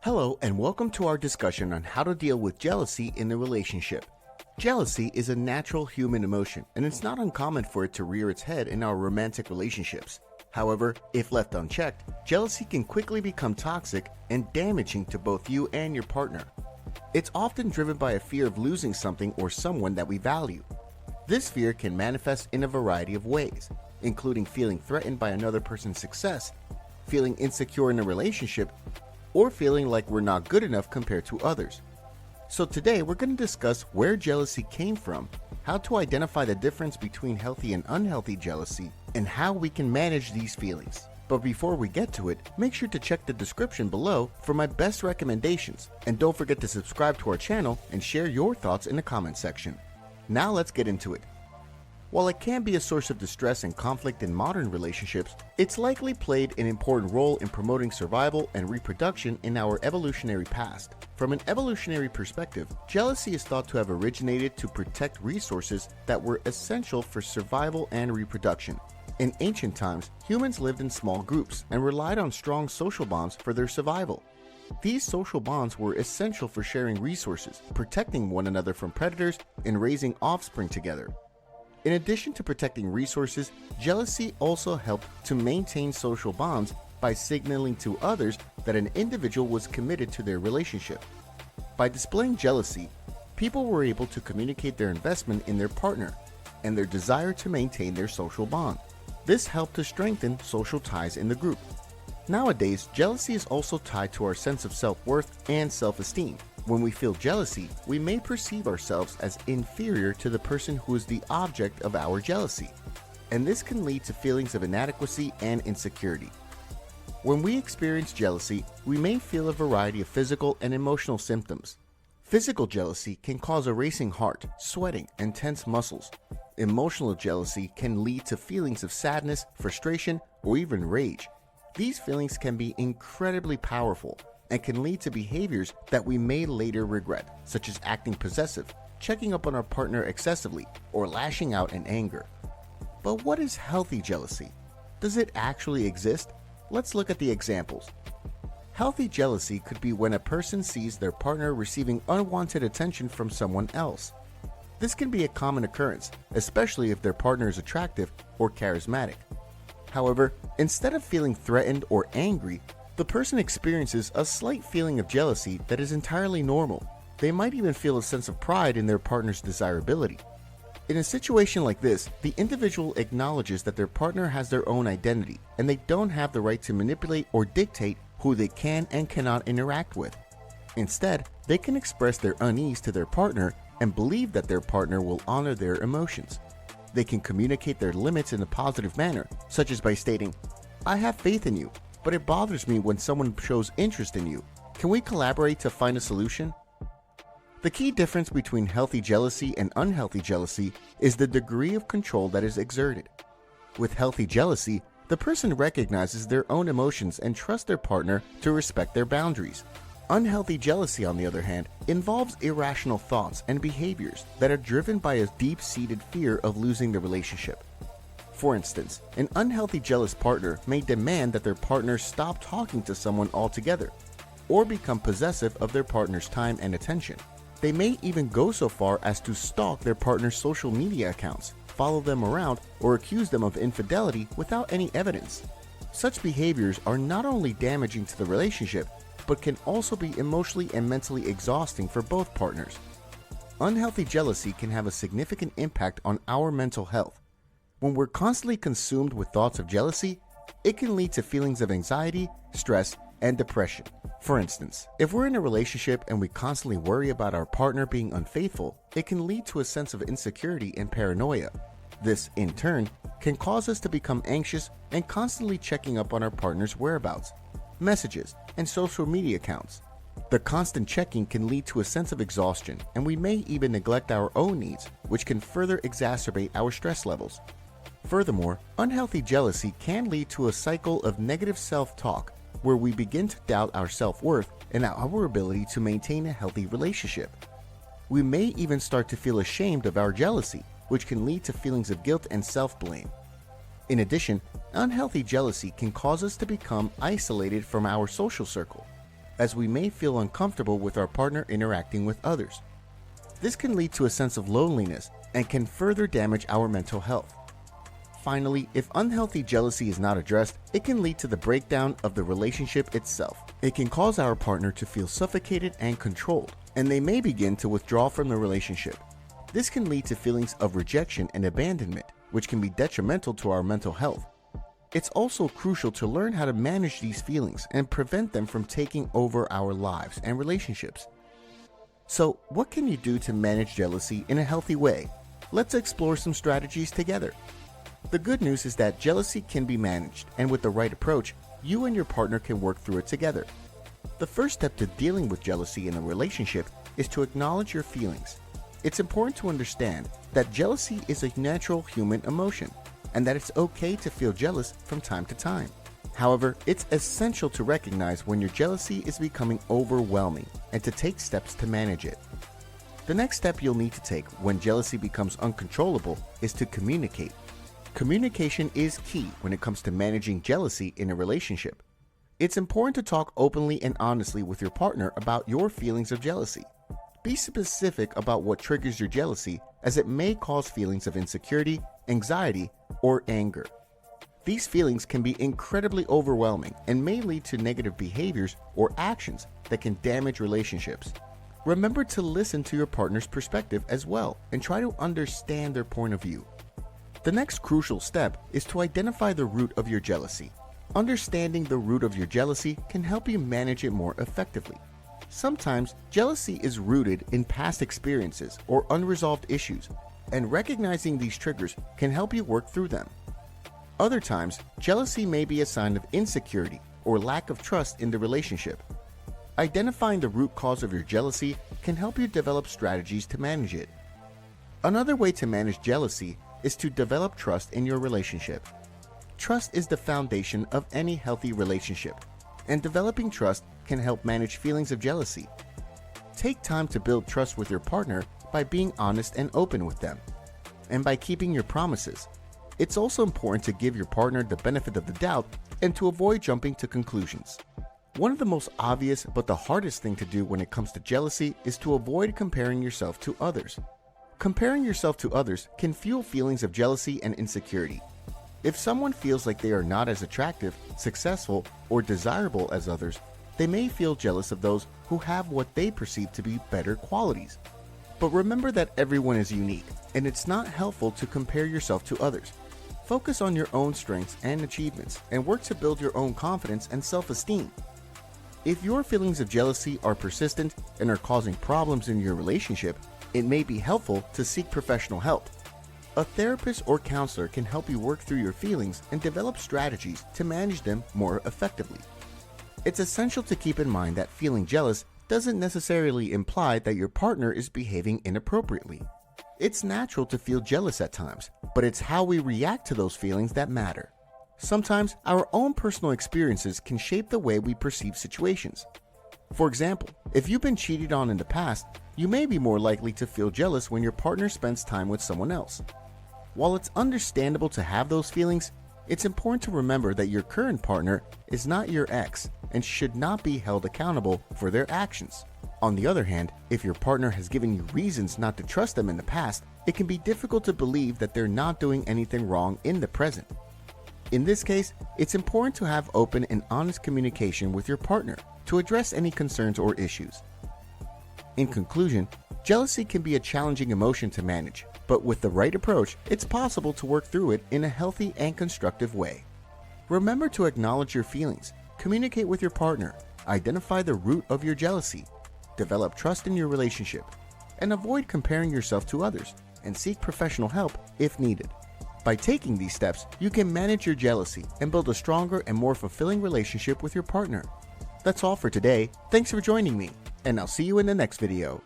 Hello and welcome to our discussion on how to deal with jealousy in a relationship. Jealousy is a natural human emotion and it's not uncommon for it to rear its head in our romantic relationships. However, if left unchecked, jealousy can quickly become toxic and damaging to both you and your partner. It's often driven by a fear of losing something or someone that we value. This fear can manifest in a variety of ways, including feeling threatened by another person's success, feeling insecure in a relationship, or feeling like we're not good enough compared to others. So today we're going to discuss where jealousy came from, how to identify the difference between healthy and unhealthy jealousy, and how we can manage these feelings. But before we get to it, make sure to check the description below for my best recommendations, and don't forget to subscribe to our channel and share your thoughts in the comment section. Now let's get into it. While it can be a source of distress and conflict in modern relationships, it's likely played an important role in promoting survival and reproduction in our evolutionary past. From an evolutionary perspective, jealousy is thought to have originated to protect resources that were essential for survival and reproduction. In ancient times, humans lived in small groups and relied on strong social bonds for their survival. These social bonds were essential for sharing resources, protecting one another from predators, and raising offspring together. In addition to protecting resources, jealousy also helped to maintain social bonds by signaling to others that an individual was committed to their relationship. By displaying jealousy, people were able to communicate their investment in their partner and their desire to maintain their social bond. This helped to strengthen social ties in the group. Nowadays, jealousy is also tied to our sense of self-worth and self-esteem. When we feel jealousy, we may perceive ourselves as inferior to the person who is the object of our jealousy, and this can lead to feelings of inadequacy and insecurity. When we experience jealousy, we may feel a variety of physical and emotional symptoms. Physical jealousy can cause a racing heart, sweating, and tense muscles. Emotional jealousy can lead to feelings of sadness, frustration, or even rage. These feelings can be incredibly powerful and can lead to behaviors that we may later regret, such as acting possessive, checking up on our partner excessively, or lashing out in anger. But what is healthy jealousy? Does it actually exist? Let's look at the examples. Healthy jealousy could be when a person sees their partner receiving unwanted attention from someone else. This can be a common occurrence, especially if their partner is attractive or charismatic. However, instead of feeling threatened or angry, the person experiences a slight feeling of jealousy that is entirely normal. They might even feel a sense of pride in their partner's desirability. In a situation like this, the individual acknowledges that their partner has their own identity and they don't have the right to manipulate or dictate who they can and cannot interact with. Instead, they can express their unease to their partner and believe that their partner will honor their emotions. They can communicate their limits in a positive manner, such as by stating, "I have faith in you, but it bothers me when someone shows interest in you. Can we collaborate to find a solution?" The key difference between healthy jealousy and unhealthy jealousy is the degree of control that is exerted. With healthy jealousy, the person recognizes their own emotions and trusts their partner to respect their boundaries. Unhealthy jealousy, on the other hand, involves irrational thoughts and behaviors that are driven by a deep-seated fear of losing the relationship. For instance, an unhealthy jealous partner may demand that their partner stop talking to someone altogether, or become possessive of their partner's time and attention. They may even go so far as to stalk their partner's social media accounts, follow them around, or accuse them of infidelity without any evidence. Such behaviors are not only damaging to the relationship, but can also be emotionally and mentally exhausting for both partners. Unhealthy jealousy can have a significant impact on our mental health. When we're constantly consumed with thoughts of jealousy, it can lead to feelings of anxiety, stress, and depression. For instance, if we're in a relationship and we constantly worry about our partner being unfaithful, it can lead to a sense of insecurity and paranoia. This, in turn, can cause us to become anxious and constantly checking up on our partner's whereabouts, messages, and social media accounts. The constant checking can lead to a sense of exhaustion, and we may even neglect our own needs, which can further exacerbate our stress levels. Furthermore, unhealthy jealousy can lead to a cycle of negative self-talk, where we begin to doubt our self-worth and our ability to maintain a healthy relationship. We may even start to feel ashamed of our jealousy, which can lead to feelings of guilt and self-blame. In addition, unhealthy jealousy can cause us to become isolated from our social circle. as we may feel uncomfortable with our partner interacting with others. This can lead to a sense of loneliness and can further damage our mental health. Finally, if unhealthy jealousy is not addressed, it can lead to the breakdown of the relationship itself. It can cause our partner to feel suffocated and controlled, and they may begin to withdraw from the relationship. This can lead to feelings of rejection and abandonment, which can be detrimental to our mental health. It's also crucial to learn how to manage these feelings and prevent them from taking over our lives and relationships. So, what can you do to manage jealousy in a healthy way? Let's explore some strategies together. The good news is that jealousy can be managed, and with the right approach, you and your partner can work through it together. The first step to dealing with jealousy in a relationship is to acknowledge your feelings. It's important to understand that jealousy is a natural human emotion, and that it's okay to feel jealous from time to time. However, it's essential to recognize when your jealousy is becoming overwhelming and to take steps to manage it. The next step you'll need to take when jealousy becomes uncontrollable is to communicate. Communication is key when it comes to managing jealousy in a relationship. It's important to talk openly and honestly with your partner about your feelings of jealousy. Be specific about what triggers your jealousy, as it may cause feelings of insecurity, anxiety, or anger. These feelings can be incredibly overwhelming and may lead to negative behaviors or actions that can damage relationships. Remember to listen to your partner's perspective as well and try to understand their point of view. The next crucial step is to identify the root of your jealousy. Understanding the root of your jealousy can help you manage it more effectively. Sometimes jealousy is rooted in past experiences or unresolved issues, and recognizing these triggers can help you work through them. Other times, jealousy may be a sign of insecurity or lack of trust in the relationship. Identifying the root cause of your jealousy can help you develop strategies to manage it. Another way to manage jealousy is to develop trust in your relationship. Trust is the foundation of any healthy relationship, and developing trust can help manage feelings of jealousy. Take time to build trust with your partner by being honest and open with them, and by keeping your promises. It's also important to give your partner the benefit of the doubt and to avoid jumping to conclusions. One of the most obvious but the hardest thing to do when it comes to jealousy is to avoid comparing yourself to others. Comparing yourself to others can fuel feelings of jealousy and insecurity. If someone feels like they are not as attractive, successful, or desirable as others, they may feel jealous of those who have what they perceive to be better qualities. But remember that everyone is unique, and it's not helpful to compare yourself to others. Focus on your own strengths and achievements, and work to build your own confidence and self-esteem. If your feelings of jealousy are persistent and are causing problems in your relationship, it may be helpful to seek professional help. A therapist or counselor can help you work through your feelings and develop strategies to manage them more effectively. It's essential to keep in mind that feeling jealous doesn't necessarily imply that your partner is behaving inappropriately. It's natural to feel jealous at times, but it's how we react to those feelings that matter. Sometimes our own personal experiences can shape the way we perceive situations. For example, if you've been cheated on in the past, you may be more likely to feel jealous when your partner spends time with someone else. While it's understandable to have those feelings, it's important to remember that your current partner is not your ex and should not be held accountable for their actions. On the other hand, if your partner has given you reasons not to trust them in the past, it can be difficult to believe that they're not doing anything wrong in the present. In this case, it's important to have open and honest communication with your partner to address any concerns or issues. In conclusion, jealousy can be a challenging emotion to manage, but with the right approach, it's possible to work through it in a healthy and constructive way. Remember to acknowledge your feelings, communicate with your partner, identify the root of your jealousy, develop trust in your relationship, and avoid comparing yourself to others, and seek professional help if needed. By taking these steps, you can manage your jealousy and build a stronger and more fulfilling relationship with your partner. That's all for today. Thanks for joining me, and I'll see you in the next video.